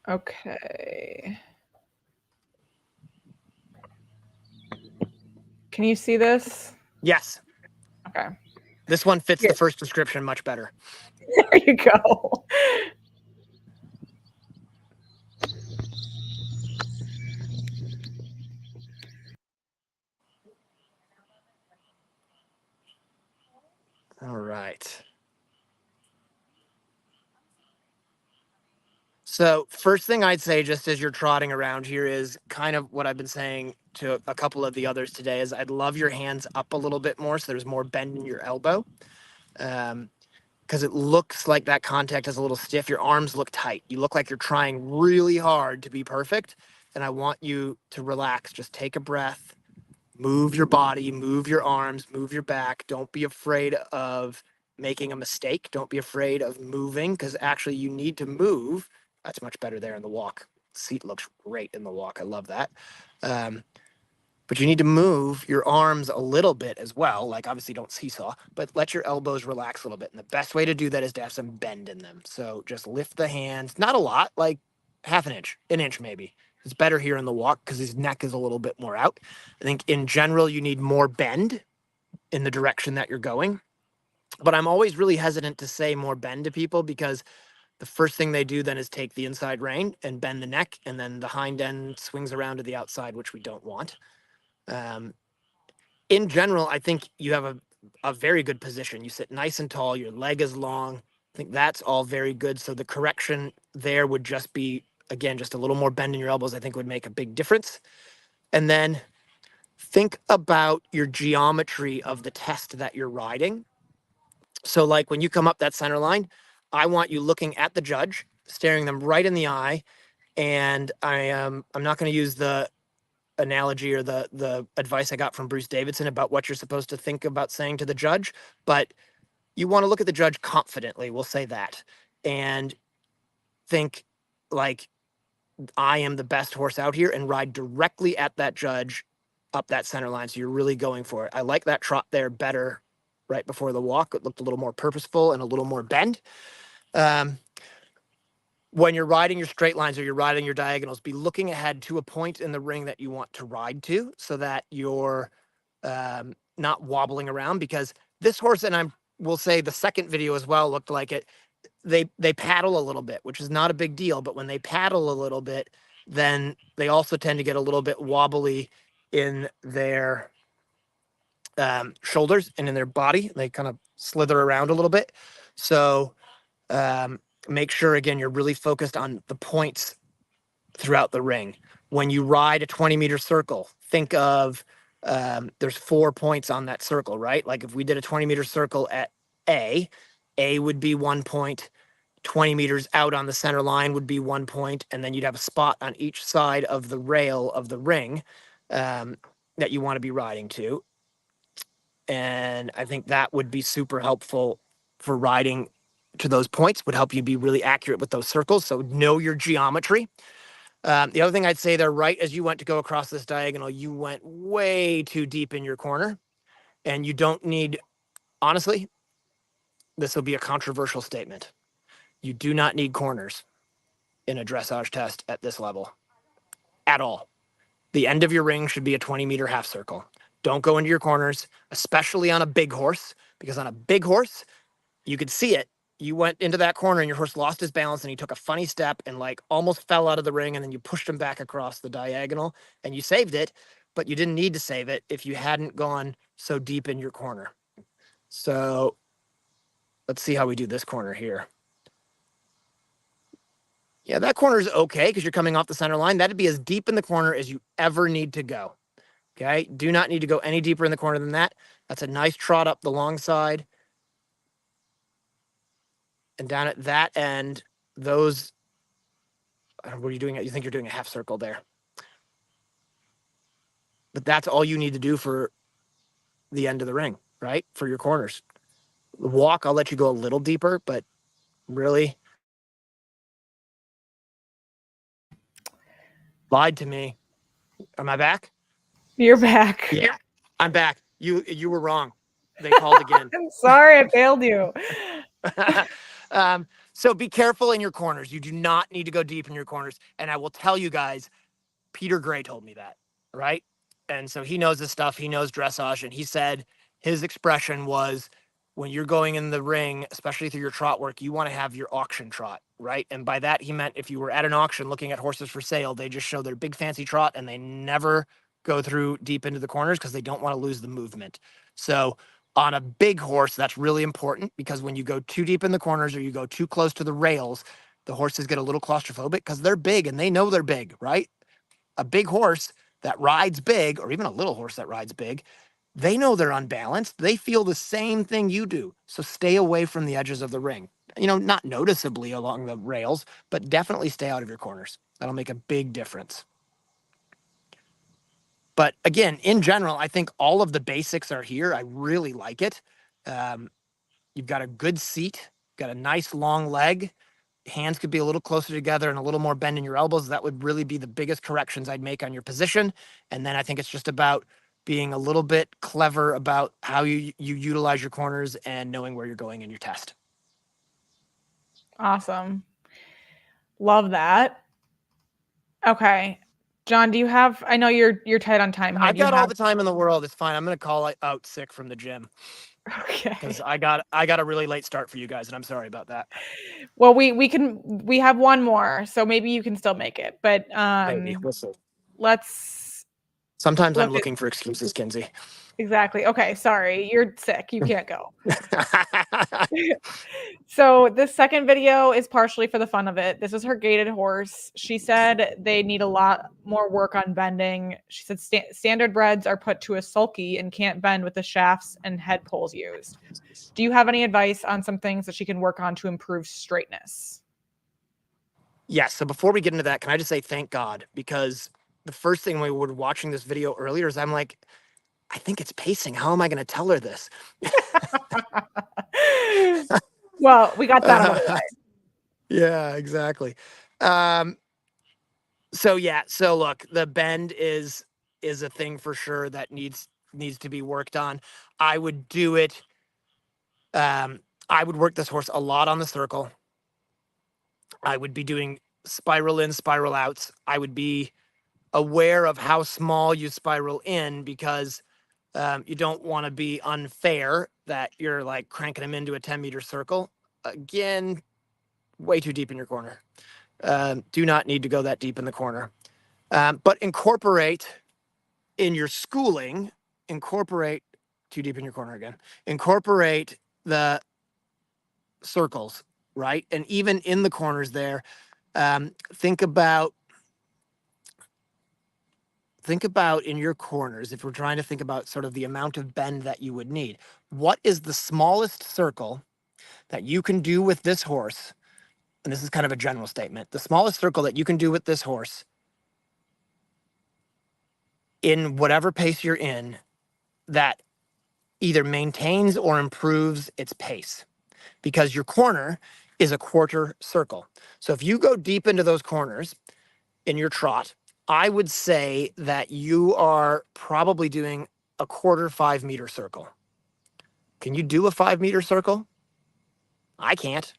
Okay. Can you see this? Yes. Okay. This one fits Yeah. the first description much better. There you go. All right. So, first thing I'd say, just as you're trotting around here, is kind of what I've been saying to a couple of the others today. Is I'd love your hands up a little bit more, so there's more bend in your elbow, because it looks like that contact is a little stiff. Your arms look tight. You look like you're trying really hard to be perfect, and I want you to relax. Just take a breath, move your body, move your arms, move your back. Don't be afraid of making a mistake. Don't be afraid of moving, because actually you need to move. That's much better there in the walk. Seat looks great in the walk. I love that. Um, but you need to move your arms a little bit as well. Like, obviously don't seesaw, but let your elbows relax a little bit. And the best way to do that is to have some bend in them. So just lift the hands, not a lot, like half an inch maybe. It's better here in the walk because his neck is a little bit more out. I think in general, you need more bend in the direction that you're going. But I'm always really hesitant to say more bend to people because the first thing they do then is take the inside rein and bend the neck, and then the hind end swings around to the outside, which we don't want. Um, in general, I think you have a very good position. You sit nice and tall, your leg is long. I think that's all very good. So the correction there would just be, again, just a little more bend in your elbows, I think would make a big difference. And then think about your geometry of the test that you're riding. So, like when you come up that center line, I want you looking at the judge, staring them right in the eye. And I'm not going to use the analogy or the advice I got from Bruce Davidson about what you're supposed to think about saying to the judge, but you want to look at the judge confidently, we'll say that, and think like, I am the best horse out here, and ride directly at that judge up that center line. So you're really going for it. I like that trot there better right before the walk. It looked a little more purposeful and a little more bend. Um, when you're riding your straight lines or you're riding your diagonals, be looking ahead to a point in the ring that you want to ride to so that you're not wobbling around, because this horse, and I will say the second video as well looked like it, they paddle a little bit, which is not a big deal, but when they paddle a little bit, then they also tend to get a little bit wobbly in their shoulders and in their body. They kind of slither around a little bit. So um, make sure, again, you're really focused on the points throughout the ring. When you ride a 20-meter circle, think of there's 4 points on that circle, right? Like if we did a 20-meter circle at A would be 1 point. 20 meters out on the center line would be 1 point, and then you'd have a spot on each side of the rail of the ring that you want to be riding to. And I think that would be super helpful for riding to those points, would help you be really accurate with those circles. So know your geometry. The other thing I'd say there, right as you went to go across this diagonal, you went way too deep in your corner, and you don't need, honestly, this will be a controversial statement. You do not need corners in a dressage test at this level at all. The end of your ring should be a 20-meter half circle. Don't go into your corners, especially on a big horse, because on a big horse, you could see it. You went into that corner and your horse lost his balance and he took a funny step and like almost fell out of the ring, and then you pushed him back across the diagonal and you saved it, but you didn't need to save it if you hadn't gone so deep in your corner. So let's see how we do this corner here. Yeah, that corner is okay because you're coming off the center line. That'd be as deep in the corner as you ever need to go. Okay. Do not need to go any deeper in the corner than that. That's a nice trot up the long side. And down at that end, those, what are you doing? You think you're doing a half circle there. But that's all you need to do for the end of the ring, right? For your corners. The walk, I'll let you go a little deeper, but really lied to me. Am I back? You're back. Yeah, I'm back. You were wrong. They called again. I'm sorry I failed you. So be careful in your corners. You do not need to go deep in your corners. And I will tell you guys, Peter Gray told me that, right? And so he knows this stuff. He knows dressage. And he said his expression was, when you're going in the ring, especially through your trot work, you want to have your auction trot, right? And by that, he meant if you were at an auction looking at horses for sale, they just show their big fancy trot and they never go through deep into the corners because they don't want to lose the movement. So on a big horse, that's really important because when you go too deep in the corners or you go too close to the rails, the horses get a little claustrophobic because they're big and they know they're big, right? A big horse that rides big, or even a little horse that rides big, they know they're unbalanced. They feel the same thing you do. So stay away from the edges of the ring. Not noticeably along the rails, but definitely stay out of your corners. That'll make a big difference. But again, in general, I think all of the basics are here. I really like it. You've got a good seat, got a nice long leg. Hands could be a little closer together and a little more bend in your elbows. That would really be the biggest corrections I'd make on your position. And then I think it's just about being a little bit clever about how you utilize your corners and knowing where you're going in your test. Awesome. Love that. Okay. Jon, do you have, I know you're tight on time here. I've got all the time in the world. It's fine. I'm going to call out sick from the gym. Okay. Because I got a really late start for you guys, and I'm sorry about that. Well, we have one more, so maybe you can still make it. But Maybe. We'll see. Sometimes I'm looking for excuses, Kinsey. Exactly. Okay, sorry. You're sick. You can't go. So this second video is partially for the fun of it. This is her gaited horse. She said they need a lot more work on bending. She said standard breds are put to a sulky and can't bend with the shafts and head poles used. Do you have any advice on some things that she can work on to improve straightness? Yes. So before we get into that, can I just say thank God? Because the first thing we were watching this video earlier is I'm like, I think it's pacing. How am I going to tell her this? Well, we got that out of the way. Yeah, exactly. So look, the bend is a thing for sure that needs to be worked on. I would do it. I would work this horse a lot on the circle. I would be doing spiral in, spiral outs. I would be aware of how small you spiral in because you don't want to be unfair that you're like cranking them into a 10-meter circle. Again, way too deep in your corner. Do not need to go that deep in the corner. But incorporate in your schooling, too deep in your corner again, incorporate the circles, right? And even in the corners there, think about in your corners, if we're trying to think about sort of the amount of bend that you would need, what is the smallest circle that you can do with this horse? And this is kind of a general statement. The smallest circle that you can do with this horse in whatever pace you're in that either maintains or improves its pace, because your corner is a quarter circle. So if you go deep into those corners in your trot, I would say that you are probably doing a quarter 5-meter circle. Can you do a 5-meter circle? I can't.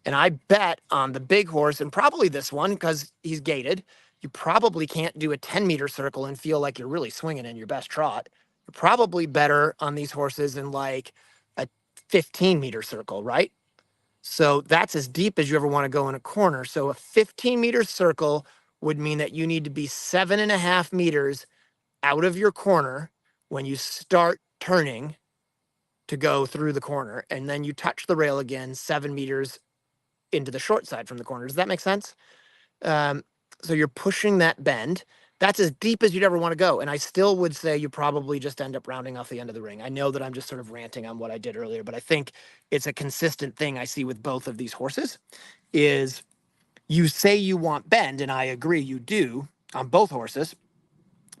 And I bet on the big horse, and probably this one because he's gaited, you probably can't do a 10-meter circle and feel like you're really swinging in your best trot. You're probably better on these horses in like a 15-meter circle, right? So that's as deep as you ever want to go in a corner. So a 15-meter circle would mean that you need to be 7.5 meters out of your corner when you start turning to go through the corner. And then you touch the rail again, 7 meters into the short side from the corner. Does that make sense? So you're pushing that bend. That's as deep as you'd ever want to go. And I still would say you probably just end up rounding off the end of the ring. I know that I'm just sort of ranting on what I did earlier, but I think it's a consistent thing I see with both of these horses is you say you want bend, and I agree you do on both horses,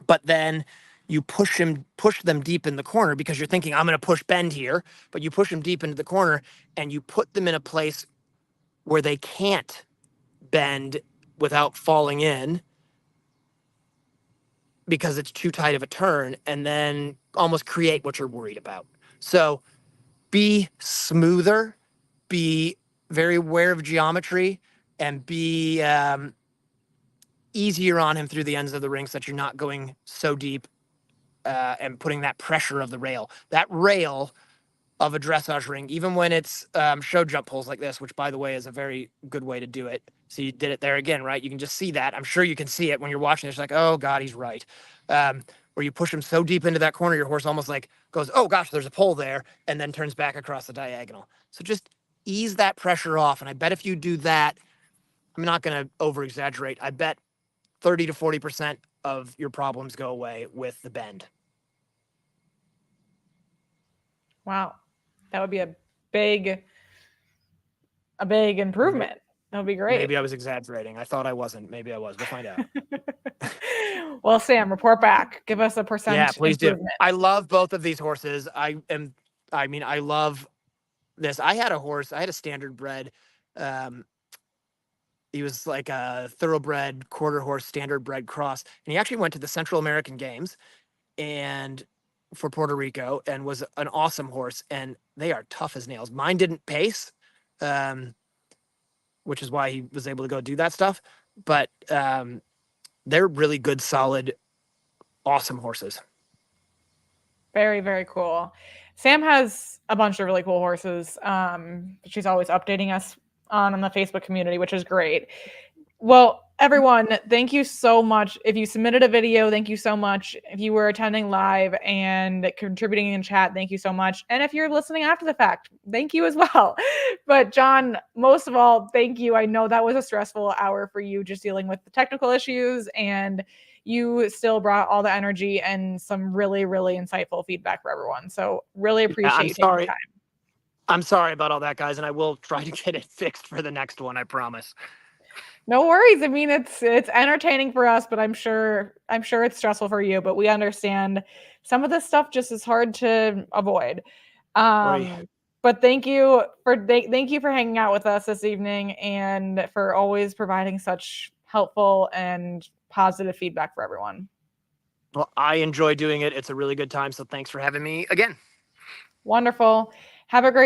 but then you push them deep in the corner because you're thinking, I'm going to push bend here, but you push them deep into the corner and you put them in a place where they can't bend without falling in because it's too tight of a turn, and then almost create what you're worried about. So be smoother, be very aware of geometry, and be easier on him through the ends of the ring so that you're not going so deep and putting that pressure of the rail. That rail of a dressage ring, even when it's show jump pulls like this, which by the way is a very good way to do it. So you did it there again, right? You can just see that. I'm sure you can see it when you're watching. It's like, oh God, he's right. Where you push him so deep into that corner, your horse almost like goes, oh gosh, there's a pole there, and then turns back across the diagonal. So just ease that pressure off. And I bet if you do that, I'm not going to over exaggerate. I bet 30 to 40% of your problems go away with the bend. Wow. That would be a big improvement. That would be great. Maybe I was exaggerating. I thought I wasn't. Maybe I was. We'll find out. Well, Sam, report back. Give us a percent. Yeah, please do. I love both of these horses. I love this. I had a standard bred. He was like a thoroughbred quarter horse standard bred cross. And he actually went to the Central American Games and for Puerto Rico and was an awesome horse. And they are tough as nails. Mine didn't pace, which is why he was able to go do that stuff. But they're really good, solid, awesome horses. Very, very cool. Sam has a bunch of really cool horses. She's always updating us on the Facebook community, which is great. Well, everyone, thank you so much. If you submitted a video, thank you so much. If you were attending live and contributing in chat, thank you so much. And if you're listening after the fact, thank you as well. But Jon, most of all, thank you. I know that was a stressful hour for you, just dealing with the technical issues, and you still brought all the energy and some really, really insightful feedback for everyone. So really appreciate you taking the time. I'm sorry about all that, guys, and I will try to get it fixed for the next one, I promise. No worries. I mean, it's entertaining for us, but I'm sure it's stressful for you, but we understand some of this stuff just is hard to avoid. But thank you for hanging out with us this evening and for always providing such helpful and positive feedback for everyone. Well, I enjoy doing it. It's a really good time. So thanks for having me again. Wonderful. Have a great